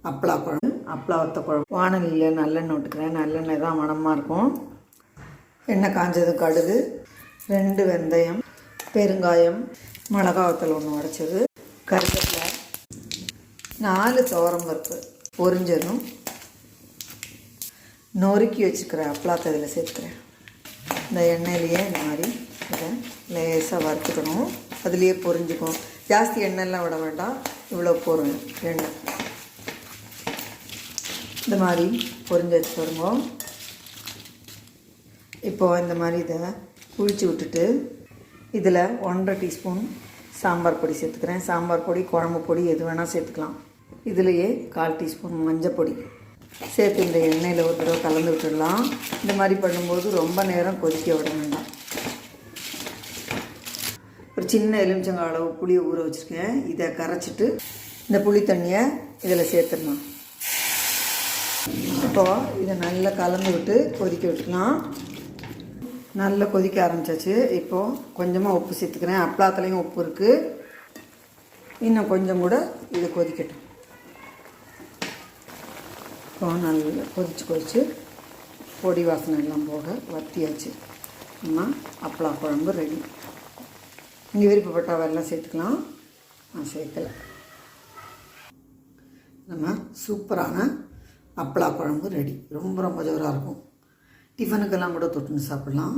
அப்பளா குழம்பு, அப்பளா வத்த குழம்பு. வானலியில் நல்லெண்ணெய் விட்டுக்கிறேன். நல்லெண்ணெய் தான் மணமாக இருக்கும். எண்ணெய் காஞ்சது, கடுகு, 2 வெந்தயம், பெருங்காயம், மிளகா வத்தல் 1 உடைச்சது, கருவேப்பிலை, 4 துவரம்பருப்பு பொரிஞ்சதும் நொறுக்கி வச்சுக்கிற அப்பளாத்தை இதில் சேர்த்துக்கிறேன். இந்த எண்ணெயிலேயே இந்த மாதிரி இதை லேசாக வறுத்துக்கணும். அதுலேயே பொரிஞ்சுக்கும். ஜாஸ்தி எண்ணெய்லாம் விட வேண்டாம், இவ்வளோ போதும் எண்ணெய். இந்த மாதிரி பொரிஞ்சு வச்சு வருவோம். இப்போது இந்த மாதிரி இதை குழிச்சு விட்டுட்டு இதில் 1.5 டீஸ்பூன் சாம்பார் பொடி சேர்த்துக்கிறேன். சாம்பார் பொடி, குழம்பு பொடி எது வேணால் சேர்த்துக்கலாம். இதுலேயே 1/4 டீஸ்பூன் மஞ்சள் பொடி சேர்த்து இந்த எண்ணெயில் ஒரு தடவை கலந்து விட்டுடலாம். இந்த மாதிரி பண்ணும்போது ரொம்ப நேரம் கொதிக்க விட வேண்டாம். ஒரு சின்ன எலுமிச்சங்காய் அளவு புளியை ஊற வச்சுருக்கேன். இதை கரைச்சிட்டு இந்த புளி தண்ணியை இதில் சேர்த்துடலாம். இப்போது இதை நல்லா கலந்து விட்டு கொதிக்க விட்டுக்கலாம். நல்லா கொதிக்க ஆரம்பிச்சாச்சு. இப்போது கொஞ்சமாக உப்பு சேர்த்துக்கிறேன். அப்பளத்துலேயும் உப்பு இருக்குது. இன்னும் கொஞ்சம் கூட இது கொதிக்கட்டும். இப்போ நல்லா கொதிச்சு பொடி வாசனை எல்லாம் போக வத்தியாச்சு. நம்ம அப்பளா குழம்பு ரெடி. நீங்கள் விருப்பப்பட்டால் வெல்லம் சேர்த்துக்கலாம், நான் சேர்க்கலை. நம்ம சூப்பரான அப்பளா குழம்பு ரெடி. ரொம்ப ரொம்ப ஜோராக இருக்கும். டிஃபனுக்கெல்லாம் கூட தொட்டுன்னு சாப்பிட்லாம்.